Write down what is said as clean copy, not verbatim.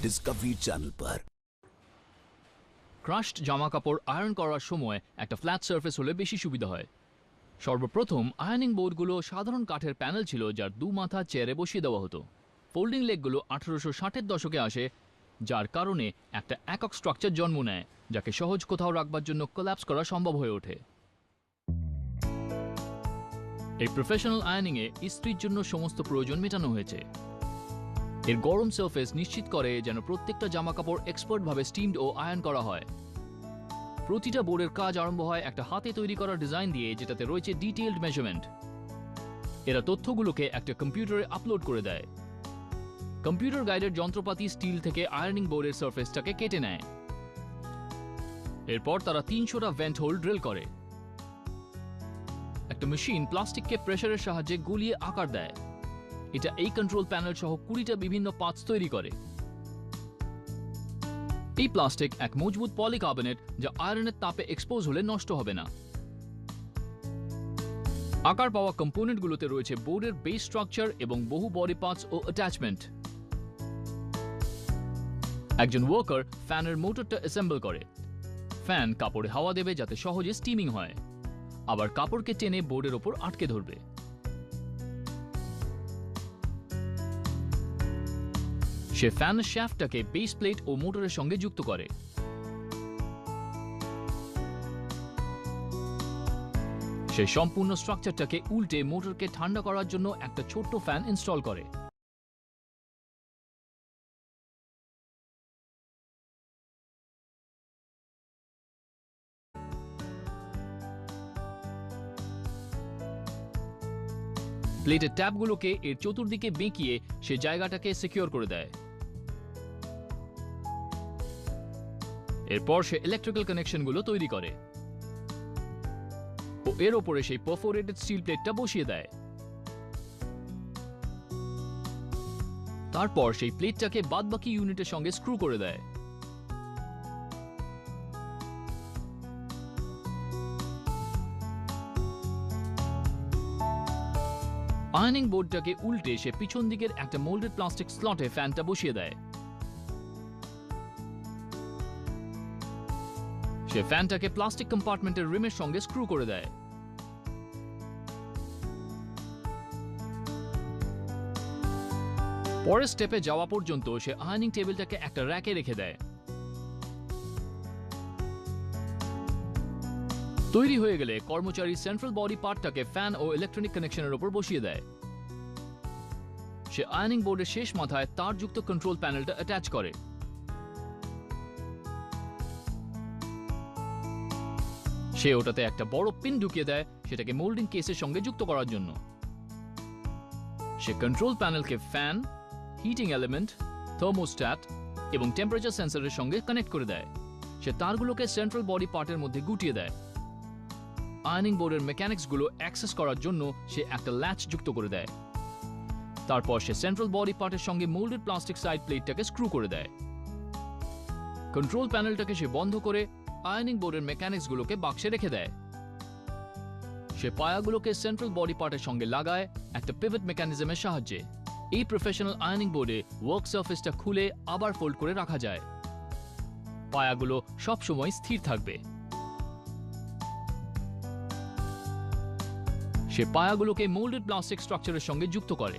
Discovery channel पर। Crushed জামা কাপড় আয়রন করার সময় একটা ফ্ল্যাট সারফেস হলে বেশি সুবিধা হয়। সর্বপ্রথম আয়রনিং বোর্ডগুলো সাধারণ কাঠের প্যানেল ছিল, যার দু মাথা চেয়ারে বসিয়ে দেওয়া হতো। ফোল্ডিং লেগগুলো 1860-এর দশকে আসে, যার কারণে একটা একক স্ট্রাকচার জন্ম নেয়, যাকে সহজ কোথাও রাখবার জন্য কোল্যাপস করা সম্ভব হয়ে ওঠে। এই প্রফেশনাল আয়রনিংয়ে ইস্ত্রির জন্য সমস্ত প্রয়োজন মেটানো হয়েছে। এর গরম সারফেস নিশ্চিত করে যেন প্রত্যেকটা জামাকাপড় এক্সপার্টভাবে স্টিমড ও আয়রন করা হয়। প্রতিটা বোর্ডের কাজ আরম্ভ হয় একটা হাতে তৈরি করা ডিজাইন দিয়ে, যেটাতে রয়েছে ডিটেইলড মেজারমেন্ট। এরা তথ্যগুলোকে একটা কম্পিউটারে আপলোড করে দেয়। কম্পিউটার গাইডেড যন্ত্রপাতি স্টিল থেকে আয়রনিং বোর্ডের সারফেসটাকে কেটে নেয়। এরপর তারা 300টা ভেন্ট হোল ড্রিল করে। একটা মেশিন প্লাস্টিককে প্রেসারের সাহায্যে গলিয়ে আকার দেয়। এটা এই কন্ট্রোল প্যানেল সহ 20টা বিভিন্ন পার্টস তৈরি করে। এই প্লাস্টিক এক মজবুত পলিকার্বনেট, যা আয়রনের তাপে এক্সপোজ হলে নষ্ট হবে না। আকার পাওয়া কম্পোনেন্টগুলোতে রয়েছে বোর্ডের বেস স্ট্রাকচার এবং বহু বডি পার্টস ও অ্যাটাচমেন্ট। একজন ওয়ার্কার ফ্যানের মোটরটা অ্যাসেম্বল করে। ফ্যান কাপড়ে হাওয়া দেবে যাতে সহজে স্টিমিং হয়, আবার কাপড়কে টেনে বোর্ডের ওপর আটকে ধরবে। সে ফ্যানের শ্যাফটটাকে বেস প্লেট ও মোটরের সঙ্গে যুক্ত করে। সে সম্পূর্ণ স্ট্রাকচারটাকে উল্টে মোটরকে ঠান্ডা করার জন্য একটা ছোট্ট ফ্যান ইনস্টল করে। প্লেটের ট্যাপগুলোকে এর চতুর্দিকে বেঁকিয়ে সে জায়গাটাকে সিকিউর করে দেয়। এরপর সে ইলেকট্রিক্যাল কানেকশনগুলো তৈরি করে ও এর ওপরে সেই পারফোরেটেড স্টিল প্লেটটা বসিয়ে দেয়। তারপর সেই প্লেটটাকে বাদবাকি ইউনিটের সঙ্গে স্ক্রু করে দেয়। আয়রনিং বোর্ডটাকে উল্টে সে পিছন দিকের একটা মোল্ডেড প্লাস্টিক স্লটে ফ্যানটা বসিয়ে দেয়। সে ফ্যানটাকে প্লাস্টিক কম্পার্টমেন্টের রিমের সঙ্গে স্ক্রু করে দেয়। পরের স্টেপে যাওয়া পর্যন্ত সে আয়রনিং টেবিলটাকে একটা র্যাকে রেখে দেয়। তৈরি হয়ে গেলে কর্মচারী সেন্ট্রাল বডি পার্টটাকে ফ্যান ও ইলেকট্রনিক কানেকশনের উপর বসিয়ে দেয়। সে আয়রনিং বোর্ডের শেষ মাথায় তারযুক্ত কন্ট্রোল প্যানেলটা অ্যাটাচ করে। সে ওটাতে একটা বড় পিন ঢুকিয়ে দেয়, সেটাকে মোল্ডিং কেসের সঙ্গে যুক্ত করার জন্য। সে কন্ট্রোল প্যানেলকে ফ্যান, হিটিং এলিমেন্ট, থার্মোস্ট্যাট এবং টেম্পারেচার সেন্সরের সঙ্গে কানেক্ট করে দেয়। সে তারগুলোকে সেন্ট্রাল বডি পার্টের মধ্যে গুটিয়ে দেয়। আয়রনিং বোর্ডের মেকানিক্সগুলো অ্যাক্সেস করার জন্য সে একটা ল্যাচ যুক্ত করে দেয়। তারপর সে সেন্ট্রাল বডি পার্টের সঙ্গে মোল্ডেড প্লাস্টিক সাইড প্লেটটাকে স্ক্রু করে দেয়। কন্ট্রোল প্যানেলটাকে সে বন্ধ করে আয়রনিং বোর্ডের মেকানিক্সগুলোকে বাক্সে রেখে দেয়। সে পায়াগুলোকে সেন্ট্রাল বডি পার্টের সঙ্গে লাগায় একটা পিভট মেকানিজমের সাহায্যে। এই প্রফেশনাল আয়রনিং বোর্ডে ওয়ার্ক সারফেসটা খুলে আবার ফোল্ড করে রাখা যায়। পায়াগুলো সবসময় স্থির থাকবে। সে পায়াগুলোকে মোল্ডেড প্লাস্টিক স্ট্রাকচারের সঙ্গে যুক্ত করে।